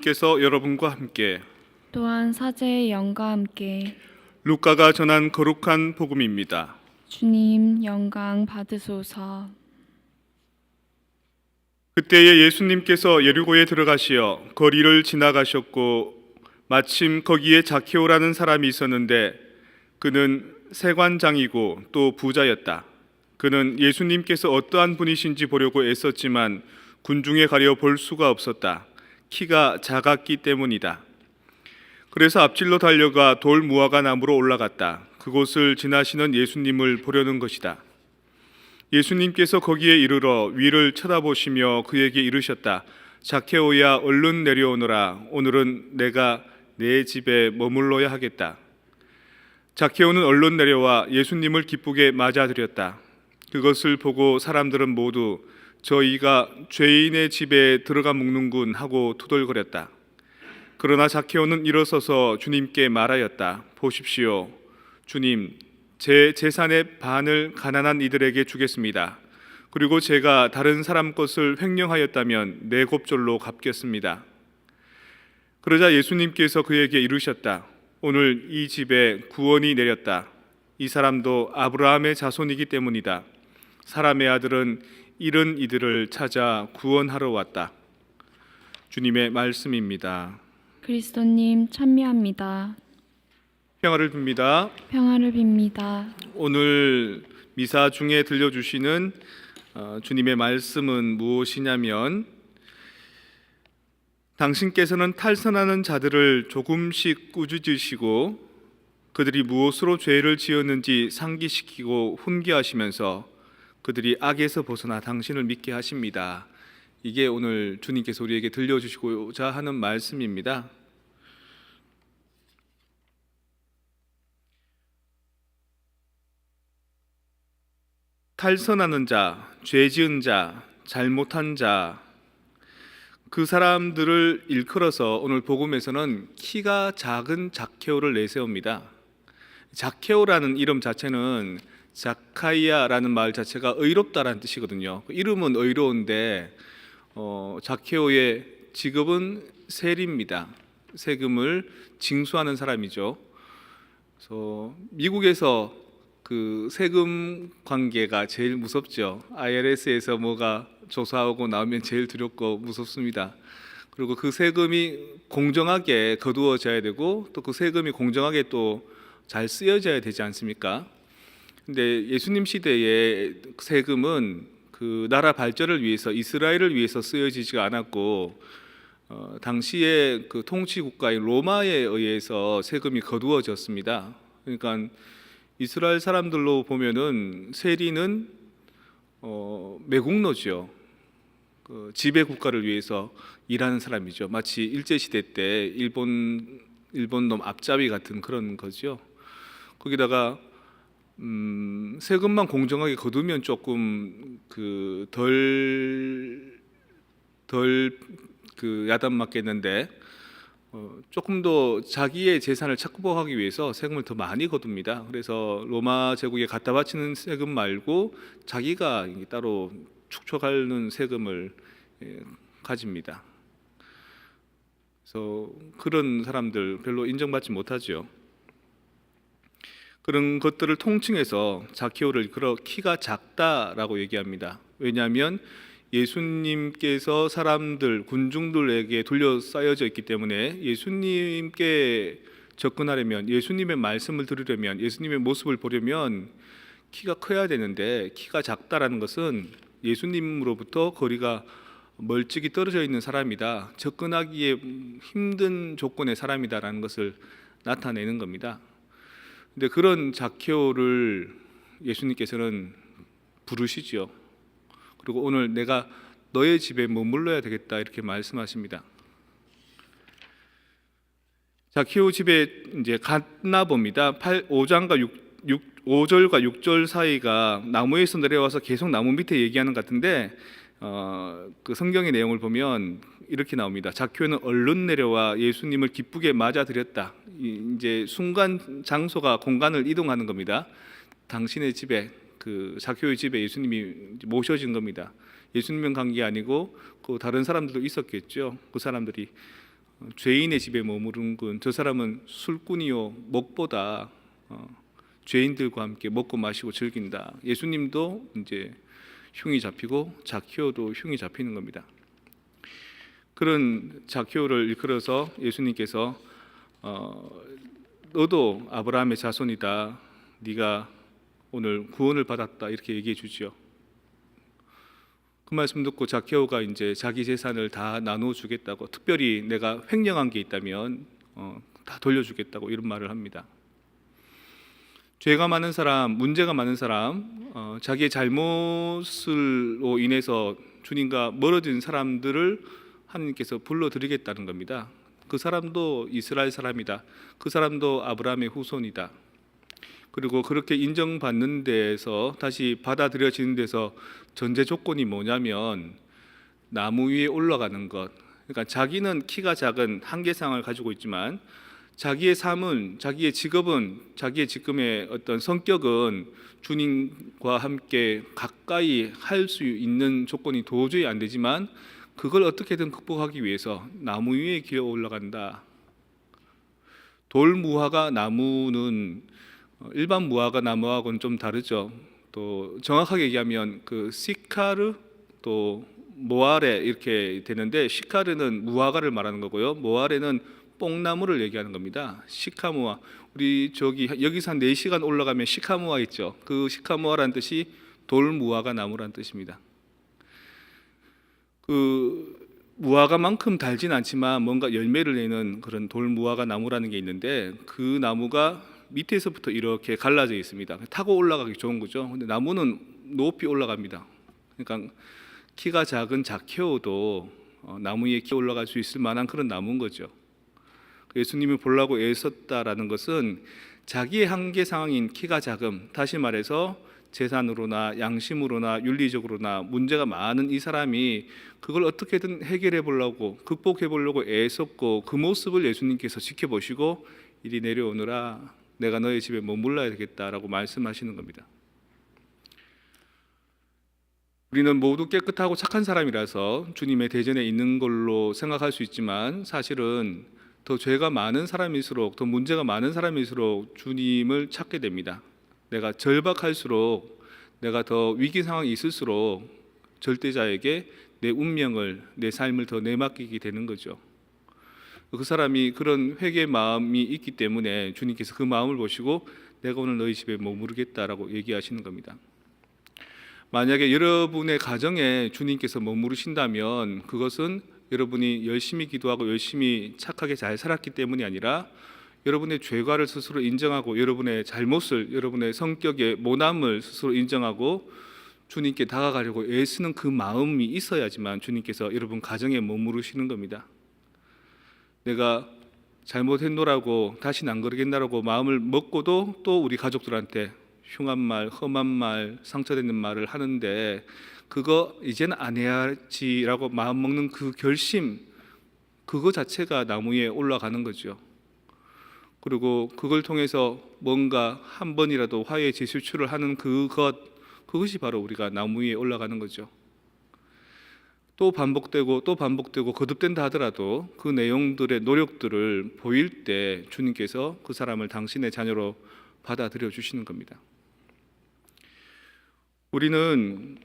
하나님께서 여러분과 함께 또한 사제의 영과 함께 루카가 전한 거룩한 복음입니다. 주님 영광 받으소서. 그때에 예수님께서 여리고에 들어가시어 거리를 지나가셨고 마침 거기에 자케오라는 사람이 있었는데 그는 세관장이고 또 부자였다. 그는 예수님께서 어떠한 분이신지 보려고 애썼지만 군중에 가려 볼 수가 없었다. 키가 작았기 때문이다. 그래서 앞질러 달려가 돌 무화과 나무로 올라갔다. 그곳을 지나시는 예수님을 보려는 것이다. 예수님께서 거기에 이르러 위를 쳐다보시며 그에게 이르셨다. 자케오야, 얼른 내려오너라. 오늘은 내가 내 집에 머물러야 하겠다. 자케오는 얼른 내려와 예수님을 기쁘게 맞아들였다. 그것을 보고 사람들은 모두 저희가 죄인의 집에 들어가 묵는군 하고 투덜거렸다. 그러나 자케오는 일어서서 주님께 말하였다. 보십시오. 주님, 제 재산의 반을 가난한 이들에게 주겠습니다. 그리고 제가 다른 사람 것을 횡령하였다면 네 곱절로 갚겠습니다. 그러자 예수님께서 그에게 이르셨다. 오늘 이 집에 구원이 내렸다. 이 사람도 아브라함의 자손이기 때문이다. 사람의 아들은 잃은 이들을 찾아 구원하러 왔다. 주님의 말씀입니다. 그리스도님 찬미합니다. 평화를 빕니다. 평화를 빕니다. 오늘 미사 중에 들려주시는 주님의 말씀은 무엇이냐면 당신께서는 탈선하는 자들을 조금씩 꾸짖으시고 그들이 무엇으로 죄를 지었는지 상기시키고 훈계하시면서 그들이 악에서 벗어나 당신을 믿게 하십니다. 이게 오늘 주님께서 우리에게 들려주시고자 하는 말씀입니다. 탈선하는 자, 죄 지은 자, 잘못한 자, 그 사람들을 일컬어서 오늘 복음에서는 키가 작은 자케오를 내세웁니다. 자케오라는 이름 자체는 자카이아라는 말 자체가 의롭다라는 뜻이거든요. 이름은 의로운데 자케오의 직업은 세리입니다. 세금을 징수하는 사람이죠. 그래서 미국에서 그 세금 관계가 제일 무섭죠. IRS에서 뭐가 조사하고 나오면 제일 두렵고 무섭습니다. 그리고 그 세금이 공정하게 거두어져야 되고 또 그 세금이 공정하게 또 잘 쓰여져야 되지 않습니까? 근데 예수님 시대의 세금은 그 나라 발전을 위해서 이스라엘을 위해서 쓰여지지가 않았고 당시에 그 통치 국가인 로마에 의해서 세금이 거두어졌습니다. 그러니까 이스라엘 사람들로 보면은 세리는 매국노죠. 그 지배 국가를 위해서 일하는 사람이죠. 마치 일제 시대 때 일본 놈 앞잡이 같은 그런 거죠. 거기다가 세금만 공정하게 거두면 조금 그 덜 그 야단 맞겠는데 조금 더 자기의 재산을 착보하기 위해서 세금을 더 많이 거둡니다. 그래서 로마 제국에 갖다 바치는 세금 말고 자기가 따로 축적하는 세금을 가집니다. 그래서 그런 사람들 별로 인정받지 못하죠. 그런 것들을 통칭해서 자케오를 그러 키가 작다라고 얘기합니다. 왜냐하면 예수님께서 사람들 군중들에게 둘러싸여져 있기 때문에 예수님께 접근하려면 예수님의 말씀을 들으려면 예수님의 모습을 보려면 키가 커야 되는데 키가 작다라는 것은 예수님으로부터 거리가 멀찍이 떨어져 있는 사람이다. 접근하기에 힘든 조건의 사람이다라는 것을 나타내는 겁니다. 근데 그런 자케오를 예수님께서는 부르시죠. 그리고 오늘 내가 너의 집에 머물러야 되겠다 이렇게 말씀하십니다. 자케오 집에 이제 갔나 봅니다. 5절과 6절 사이가 나무에서 내려와서 계속 나무 밑에 얘기하는 것 같은데 그 성경의 내용을 보면 이렇게 나옵니다. 자케오는 얼른 내려와 예수님을 기쁘게 맞아들였다. 이제 순간 장소가 공간을 이동하는 겁니다. 당신의 집에 그 자케오의 집에 예수님이 모셔진 겁니다. 예수님만 간 게 아니고 그 다른 사람들도 있었겠죠. 그 사람들이 죄인의 집에 머무른 군 저 사람은 술꾼이요 목보다 죄인들과 함께 먹고 마시고 즐긴다. 예수님도 이제 흉이 잡히고 자키오도 흉이 잡히는 겁니다. 그런 자키오를 일컬어서 예수님께서 너도 아브라함의 자손이다. 네가 오늘 구원을 받았다. 이렇게 얘기해 주죠. 그 말씀 듣고 자키오가 이제 자기 재산을 다 나눠 주겠다고, 특별히 내가 횡령한 게 있다면 다 돌려주겠다고 이런 말을 합니다. 죄가 많은 사람, 문제가 많은 사람, 자기의 잘못으로 인해서 주님과 멀어진 사람들을 하나님께서 불러드리겠다는 겁니다. 그 사람도 이스라엘 사람이다. 그 사람도 아브라함의 후손이다. 그리고 그렇게 인정받는 데에서, 다시 받아들여지는 데서 전제 조건이 뭐냐면 나무 위에 올라가는 것. 그러니까 자기는 키가 작은 한계상을 가지고 있지만 자기의 삶은, 자기의 직업은, 자기의 지금의 어떤 성격은 주님과 함께 가까이 할 수 있는 조건이 도저히 안 되지만 그걸 어떻게든 극복하기 위해서 나무 위에 기어 올라간다. 돌무화과 나무는 일반 무화과 나무하고는 좀 다르죠. 또 정확하게 얘기하면 그 시카르 또 모아레 이렇게 되는데, 시카르는 무화과를 말하는 거고요. 모아레는 뽕나무를 얘기하는 겁니다. 시카무아, 우리 저기 여기서 한 4시간 올라가면 시카무아 있죠. 그 시카무아라는 뜻이 돌무화과 나무라는 뜻입니다. 그 무화과만큼 달진 않지만 뭔가 열매를 내는 그런 돌무화과 나무라는 게 있는데, 그 나무가 밑에서부터 이렇게 갈라져 있습니다. 타고 올라가기 좋은 거죠. 근데 나무는 높이 올라갑니다. 그러니까 키가 작은 자케오도 나무 위에 기어 올라갈 수 있을 만한 그런 나무인 거죠. 예수님을 보려고 애썼다라는 것은 자기의 한계 상황인 키가 작음, 다시 말해서 재산으로나 양심으로나 윤리적으로나 문제가 많은 이 사람이 그걸 어떻게든 해결해 보려고, 극복해 보려고 애썼고, 그 모습을 예수님께서 지켜보시고 이리 내려오느라 내가 너의 집에 머물러야 되겠다라고 말씀하시는 겁니다. 우리는 모두 깨끗하고 착한 사람이라서 주님의 대전에 있는 걸로 생각할 수 있지만, 사실은 더 죄가 많은 사람일수록, 더 문제가 많은 사람일수록 주님을 찾게 됩니다. 내가 절박할수록, 내가 더 위기 상황이 있을수록 절대자에게 내 운명을, 내 삶을 더 내맡기게 되는 거죠. 그 사람이 그런 회개의 마음이 있기 때문에 주님께서 그 마음을 보시고 내가 오늘 너희 집에 머무르겠다라고 얘기하시는 겁니다. 만약에 여러분의 가정에 주님께서 머무르신다면 그것은 여러분이 열심히 기도하고 열심히 착하게 잘 살았기 때문이 아니라 여러분의 죄과를 스스로 인정하고, 여러분의 잘못을, 여러분의 성격의 모남을 스스로 인정하고 주님께 다가가려고 애쓰는 그 마음이 있어야지만 주님께서 여러분 가정에 머무르시는 겁니다. 내가 잘못했노라고, 다시는 안 그러겠나라고 마음을 먹고도 또 우리 가족들한테 흉한 말, 험한 말, 상처되는 말을 하는데, 그거 이제는 안 해야지라고 마음 먹는 그 결심, 그거 자체가 나무 위에 올라가는 거죠. 그리고 그걸 통해서 뭔가 한 번이라도 화해 재수출을 하는 그것이 바로 우리가 나무 위에 올라가는 거죠. 또 반복되고 또 반복되고 거듭된다 하더라도 그 내용들의 노력들을 보일 때 주님께서 그 사람을 당신의 자녀로 받아들여 주시는 겁니다. 우리는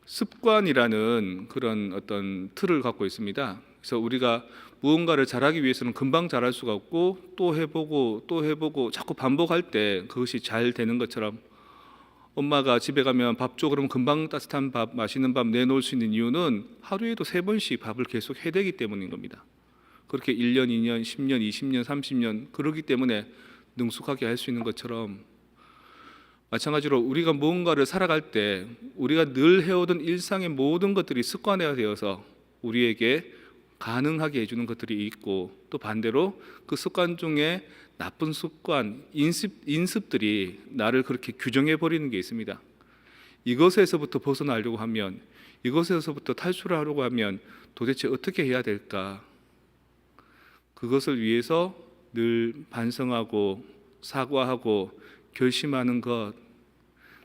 습관이라는 그런 어떤 틀을 갖고 있습니다. 그래서 우리가 무언가를 잘하기 위해서는 금방 잘할 수가 없고, 또 해보고 또 해보고 자꾸 반복할 때 그것이 잘 되는 것처럼, 엄마가 집에 가면 밥 줘 그러면 금방 따뜻한 밥, 맛있는 밥 내놓을 수 있는 이유는 하루에도 3번씩 밥을 계속 해대기 때문인 겁니다. 그렇게 1년, 2년, 10년, 20년, 30년 그러기 때문에 능숙하게 할 수 있는 것처럼, 마찬가지로 우리가 무언가를 살아갈 때 우리가 늘 해오던 일상의 모든 것들이 습관화가 되어서 우리에게 가능하게 해주는 것들이 있고, 또 반대로 그 습관 중에 나쁜 습관, 인습들이 나를 그렇게 규정해 버리는 게 있습니다. 이것에서부터 벗어나려고 하면, 이것에서부터 탈출을 하려고 하면 도대체 어떻게 해야 될까? 그것을 위해서 늘 반성하고 사과하고 결심하는 것,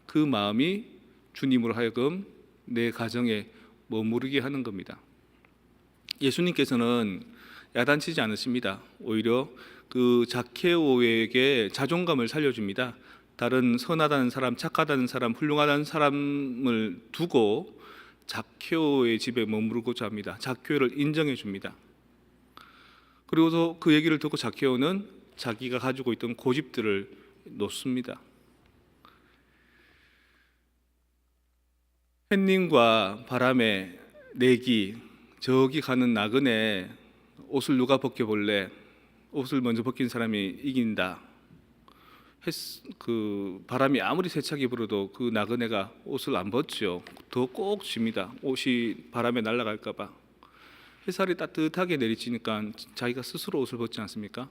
그 마음이 주님으로 하여금 내 가정에 머무르게 하는 겁니다. 예수님께서는 야단치지 않으십니다. 오히려 그 자케오에게 자존감을 살려줍니다. 다른 선하다는 사람, 착하다는 사람, 훌륭하다는 사람을 두고 자케오의 집에 머무르고자 합니다. 자케오를 인정해 줍니다. 그리고서 그 얘기를 듣고 자케오는 자기가 가지고 있던 고집들을 놓습니다. 햇님과 바람의 내기, 저기 가는 나그네 옷을 누가 벗겨볼래? 옷을 먼저 벗긴 사람이 이긴다. 그 바람이 아무리 세차게 불어도 그 나그네가 옷을 안 벗죠. 더 꼭 쥡니다. 옷이 바람에 날아갈까 봐. 햇살이 따뜻하게 내리치니까 자기가 스스로 옷을 벗지 않습니까?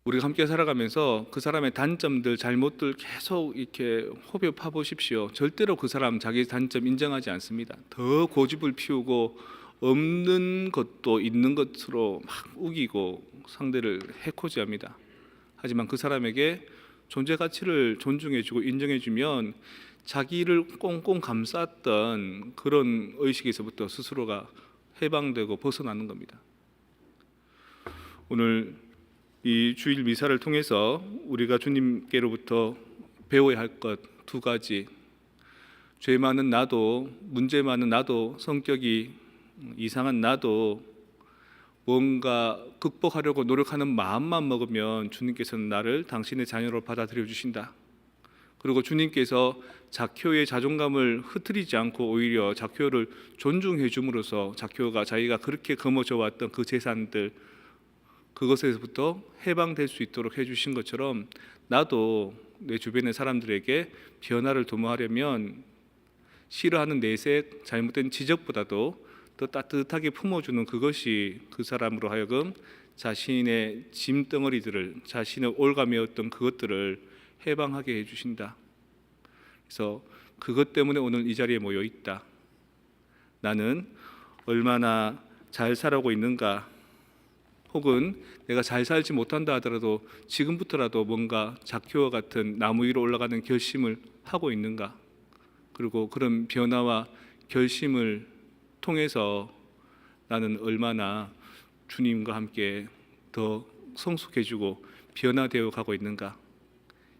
우리가 함께 살아가면서 그 사람의 단점들, 잘못들 계속 이렇게 호흡 파보십시오. 절대로 그 사람 자기 단점 인정하지 않습니다. 더 고집을 피우고 없는 것도 있는 것으로 막 우기고 상대를 해코지합니다. 하지만 그 사람에게 존재 가치를 존중해주고 인정해주면 자기를 꽁꽁 감쌌던 그런 의식에서부터 스스로가 해방되고 벗어나는 겁니다. 오늘 이 주일 미사를 통해서 우리가 주님께로부터 배워야 할 것 두 가지, 죄 많은 나도, 문제 많은 나도, 성격이 이상한 나도 뭔가 극복하려고 노력하는 마음만 먹으면 주님께서는 나를 당신의 자녀로 받아들여 주신다. 그리고 주님께서 자케오의 자존감을 흐트리지 않고 오히려 자케오를 존중해 줌으로써 자케오가 자기가 그렇게 거머쥐어 왔던 그 재산들, 그것에서부터 해방될 수 있도록 해주신 것처럼 나도 내 주변의 사람들에게 변화를 도모하려면 싫어하는 내색, 잘못된 지적보다도 더 따뜻하게 품어주는 그것이 그 사람으로 하여금 자신의 짐덩어리들을, 자신의 올가매었던 그것들을 해방하게 해주신다. 그래서 그것 때문에 오늘 이 자리에 모여 있다. 나는 얼마나 잘 살아오고 있는가, 혹은 내가 잘 살지 못한다 하더라도 지금부터라도 뭔가 자케오와 같은 나무 위로 올라가는 결심을 하고 있는가, 그리고 그런 변화와 결심을 통해서 나는 얼마나 주님과 함께 더 성숙해지고 변화되어 가고 있는가,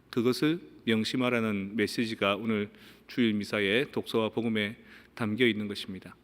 그것을 명심하라는 메시지가 오늘 주일 미사의 독서와 복음에 담겨 있는 것입니다.